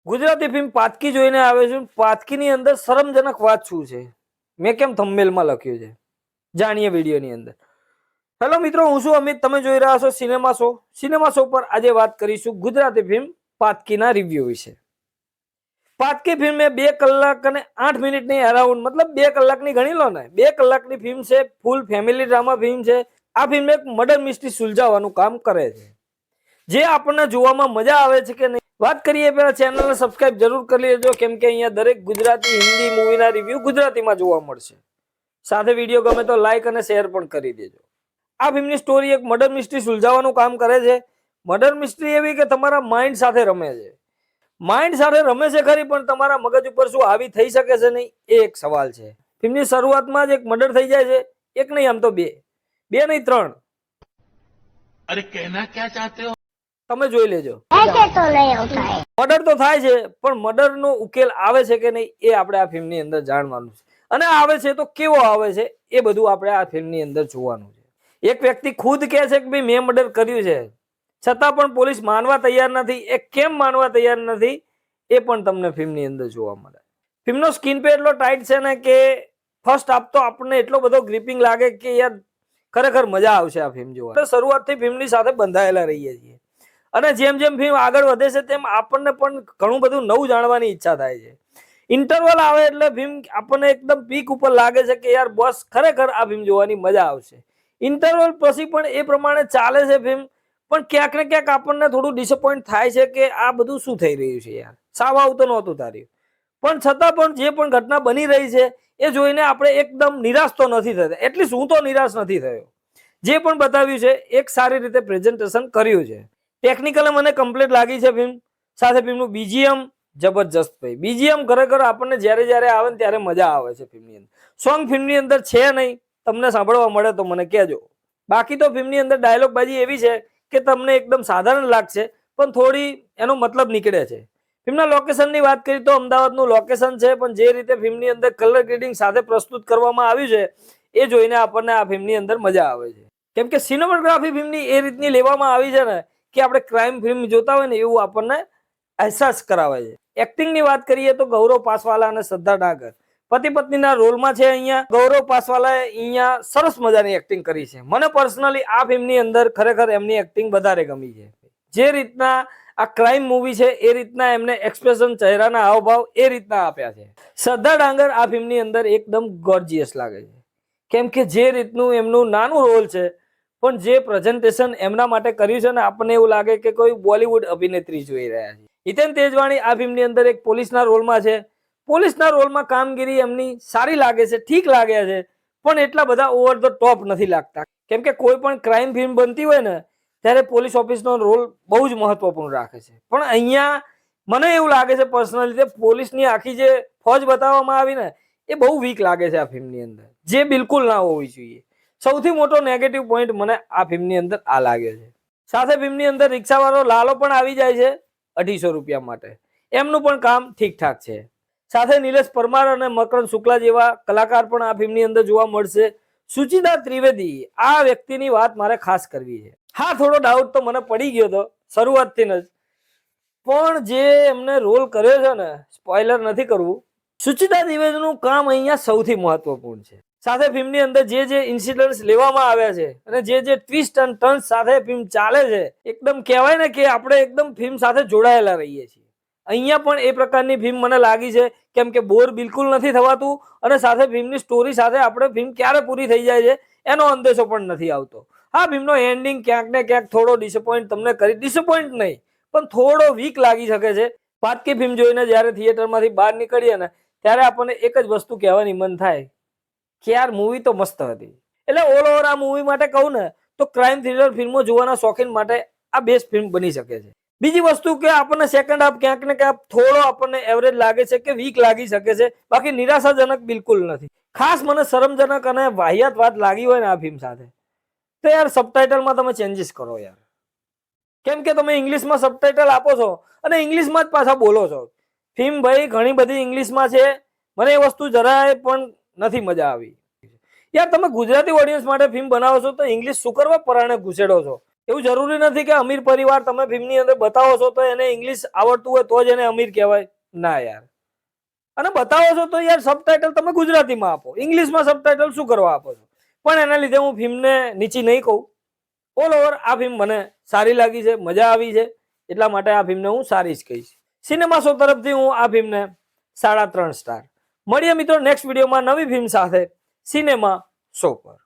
Gujarati film પાતકી જોઈને આવે છું. પાતકીની અંદર શરમજનક વાત શું છે મેં કેમ થંબનેલમાં લખ્યું છે, જાણીએ વિડીયોની અંદર. હેલો મિત્રો, હું છું અમિત, તમે જોઈ રહ્યા છો સિનેમા શો. સિનેમા શો પર આજે વાત કરીશું ગુજરાતી ફિલ્મ પાતકીના રિવ્યુ વિશે. પાતકી ફિલ્મ એ 2 કલાક અને 8 મિનિટની અરાઉન્ડ, મતલબ 2 કલાકની ગણી લો ને, 2 કલાકની ફિલ્મ છે. ફૂલ ફેમિલી ડ્રામા ફિલ્મ છે. આ ફિલ્મ એક મર્ડર મિસ્ટ્રી સુલઝાવવાનું કામ કરે છે, જે આપણને જોવામાં મજા આવે છે કે નહીં. વાત કરીએ પહેલા ચેનલને સબસ્ક્રાઇબ જરૂર કરી લેજો, કેમ કે અહીંયા દરેક ગુજરાતી હિન્દી મૂવીના રિવ્યુ ગુજરાતીમાં જોવા મળશે. સાથે વિડીયો ગમે તો લાઈક અને શેર પણ કરી દેજો. આ ફિલ્મની સ્ટોરી એક મર્ડર મિસ્ટ્રી સુલઝાવવાનું કામ કરે છે. મર્ડર મિસ્ટ્રી એવી કે તમારા માઇન્ડ સાથે રમે છે. માઇન્ડ સાથે રમે છે ખરી, પણ તમારા મગજ ઉપર શું આવી થઈ શકે છે નહીં એ એક સવાલ છે. ફિલ્મની શરૂઆતમાં જ એક મર્ડર થઈ જાય છે. એક નહીં, આમ તો બે નહીં 3. अरे कहना क्या चाहते हो? તમે જોઈ લેજો. મર્ડર તો થાય છે, પણ મર્ડર નો ઉકેલ આવે છે કે નહીં એ આપણે આ ફિલ્મની અંદર જાણવાનું છે. અને આવે છે તો કેવો આવે છે એ બધું આપણે આ ફિલ્મની અંદર જોવાનું છે. એક વ્યક્તિ ખુદ કહે છે કે ભાઈ મેં મર્ડર કર્યું છે, છતાં પણ પોલીસ માનવા તૈયાર નથી. એ કેમ માનવા તૈયાર નથી એ પણ તમને ફિલ્મની અંદર જોવા મળે. ફિલ્મનો સ્ક્રીન પે એટલો ટાઈટ છે ને કે ફર્સ્ટ હાફ તો આપણને એટલો બધો ગ્રીપિંગ લાગે કે યાર ખરેખર મજા આવશે આ ફિલ્મ જોવા. શરૂઆતથી ફિલ્મની સાથે બંધાયેલા રહીએ છીએ, અને જેમ જેમ ફિલ્મ આગળ વધે છે તેમ આપણને પણ ઘણું બધું નવું જાણવાની ઈચ્છા થાય છે. ઇન્ટરવલ આવે એટલે ફિલ્મ આપણને એકદમ પીક ઉપર લાગે છે કે યાર બોસ ખરેખર આ ફિલ્મ જોવાની મજા આવશે. ઇન્ટરવલ પછી પણ એ પ્રમાણે ચાલે છે ફિલ્મ, પણ ક્યાંક ને ક્યાંક આપણને થોડું ડિસઅપોઇન્ટ થાય છે કે આ બધું શું થઈ રહ્યું છે યાર, સાવ આવતું નહોતું તાર્યું. પણ છતાં પણ જે પણ ઘટના બની રહી છે એ જોઈને આપણે એકદમ નિરાશ તો નથી થતા. એટલીસ્ટ હું તો નિરાશ નથી થયો. જે પણ બતાવ્યું છે એક સારી રીતે પ્રેઝન્ટેશન કર્યું છે. ટેકનિકલી મને કમ્પ્લીટ લાગી છે ફિલ્મ. સાથે ફિલ્મનું બીજીએમ જબરજસ્ત ભાઈ. બીજીએમ ખરેખર આપણને જ્યારે જ્યારે આવે ને ત્યારે મજા આવે છે ફિલ્મની અંદર. સોંગ ફિલ્મની અંદર છે નહીં, તમને સાંભળવા મળે તો મને કહેજો. બાકી તો ફિલ્મની અંદર ડાયલોગ બાજી એવી છે કે તમને એકદમ સાધારણ લાગશે, પણ થોડી એનો મતલબ નીકળે છે. ફિલ્મના લોકેશનની વાત કરીએ તો અમદાવાદનું લોકેશન છે, પણ જે રીતે ફિલ્મની અંદર કલર ગ્રેડિંગ સાથે પ્રસ્તુત કરવામાં આવ્યું છે એ જોઈને આપણને આ ફિલ્મની અંદર મજા આવે છે. કેમ કે સિનેમેટોગ્રાફી ફિલ્મની એ રીતની લેવામાં આવી છે ને કે આપણે ક્રાઇમ ફિલ્મ જોતા હોય ને એવું આપણને અહેસાસ કરાવે છે. એક્ટિંગની વાત કરીએ તો ગૌરવ પાસવાલા અને શ્રદ્ધા ડાગર પતિ પત્નીના રોલમાં છે. અહીંયા ગૌરવ પાસવાલાએ અહીંયા સરસ મજાની એક્ટિંગ કરી છે. મને પર્સનલી આ ફિલ્મની અંદર ખરેખર એમની એક્ટિંગ વધારે ગમી છે. જે રીતના આ ક્રાઇમ મૂવી છે એ રીતના એમને એક્સપ્રેશન, ચહેરાના હાવભાવ એ રીતના આપ્યા છે. શ્રદ્ધા ડાંગર આ ફિલ્મની અંદર એકદમ ગોર્જિયસ લાગે છે, કેમ કે જે રીતનું એમનું નાનું રોલ છે પણ જે પ્રેઝન્ટેશન એમના માટે કર્યું છે ને આપણને એવું લાગે કે કોઈ બોલિવૂડ અભિનેત્રી જોઈ રહ્યા છે. હિતેન તેજવાણી આ ફિલ્મની અંદર એક પોલીસના રોલમાં છે. પોલીસના રોલમાં કામગીરી એમની સારી લાગે છે, ઠીક લાગે છે, પણ એટલા બધા ઓવર ધ ટોપ નથી લાગતા. કેમ કે કોઈ પણ ક્રાઇમ ફિલ્મ બનતી હોય ને ત્યારે પોલીસ ઓફિસનો રોલ બહુ જ મહત્વપૂર્ણ રાખે છે. પણ અહીંયા મને એવું લાગે છે પર્સનલી કે પોલીસની આખી જે ફોજ બતાવવામાં આવી ને એ બહુ વીક લાગે છે આ ફિલ્મની અંદર, જે બિલકુલ ના હોવી જોઈએ. સૌથી મોટો નેગેટિવ પોઈન્ટ મને આ ફિલ્મની અંદર આ લાગે છે. સાથે ફિલ્મની અંદર રિક્ષાવાળો લાલો પણ આવી જાય છે 250 રૂપિયા માટે. એમનું પણ કામ ઠીકઠાક છે. સાથે નિલેશ પરમાર અને મકરંદ શુક્લા જેવા કલાકાર પણ આ ફિલ્મની અંદર જોવા મળશે. સુચિતા ત્રિવેદી આ વ્યક્તિની વાત મારે ખાસ કરવી છે. હા, થોડો ડાઉટ તો મને પડી ગયો હતો શરૂઆતથી જ, પણ જે એમને રોલ કર્યો છે ને, સ્પોઇલર નથી કરવું, સુચિતા ત્રિવેદીનું કામ અહીંયા સૌથી મહત્વપૂર્ણ છે. સાથે ફિલ્મની અંદર જે જે ઇન્સિડન્ટ્સ લેવામાં આવ્યા છે અને જે જે ટ્વિસ્ટ એન્ડ ટર્ન્સ સાથે ફિલ્મ ચાલે છે, એકદમ કહેવાય ને કે આપણે એકદમ ફિલ્મ સાથે જોડાયેલા રહીએ છીએ. અહીંયા પણ એ પ્રકારની ફિલ્મ મને લાગી છે, કેમ કે બોર બિલકુલ નથી થવાતું અને સાથે ફિલ્મની સ્ટોરી સાથે આપણે ફિલ્મ ક્યારે પૂરી થઈ જાય છે એનો અંદેશો પણ નથી આવતો. હા, ફિલ્મનો એન્ડિંગ ક્યાંક ને ક્યાંક થોડો ડિસઅપોઇન્ટ તમને કરી, ડિસઅપોઇન્ટ નહીં પણ થોડો વીક લાગી શકે છે. પાતકી ફિલ્મ જોઈને જ્યારે થિયેટરમાંથી બહાર નીકળીએ ને ત્યારે આપણને એક જ વસ્તુ કહેવાની મન થાય કે યાર મૂવી તો મસ્ત હતી. એટલે ઓલ ઓવર આ મૂવી માટે કહું ને તો ક્રાઇમ થ્રિલર ફિલ્મો જોવાના શોખીન માટે આ બેસ્ટ ફિલ્મ બની શકે છે. બીજી વસ્તુ કે આપણને સેકન્ડ હાફ ક્યાંક ને ક્યાંક થોડો આપણને એવરેજ લાગે છે કે વીક લાગી શકે છે, બાકી નિરાશાજનક બિલકુલ નથી. ખાસ મને શરમજનક અને વાહિયાત વાત લાગી હોય ને આ ફિલ્મ સાથે તો યાર સબટાઇટલમાં તમે ચેન્જીસ કરો યાર. કેમ કે તમે ઇંગ્લિશમાં સબટાઇટલ આપો છો અને ઇંગ્લિશમાં જ પાછા બોલો છો. ફિલ્મ ભાઈ ઘણી બધી ઇંગ્લિશમાં છે, મને એ વસ્તુ જરાય પણ નથી મજા આવી. યાર તમે ગુજરાતી ઓડિયન્સ માટે ફિલ્મ બનાવો છો તો ઇંગ્લિશ શું કરવા પરાણે ઘૂસેડો છો? એવું જરૂરી નથી કે અમીર પરિવાર તમે ફિલ્મની અંદર બતાવો છો તો એને ઇંગ્લિશ આવડતું હોય તો જ એને અમીર કહેવાય. ના યાર. અને બતાવો છો તો યાર સબટાઇટલ તમે ગુજરાતીમાં આપો, ઇંગ્લિશમાં સબટાઇટલ શું કરવા આપો છો? પણ એના લીધે હું ફિલ્મને નીચી નહીં કહું. ઓલ ઓવર આ ફિલ્મ મને સારી લાગી છે, મજા આવી છે, એટલા માટે આ ફિલ્મને હું સારી જ કહીશ. સિનેમા શો તરફથી હું આ ફિલ્મને 3.5 સ્ટાર. મળીએ મિત્રો નેક્સ્ટ વિડીયોમાં નવી ફિલ્મ સાથે સિનેમા શો પર.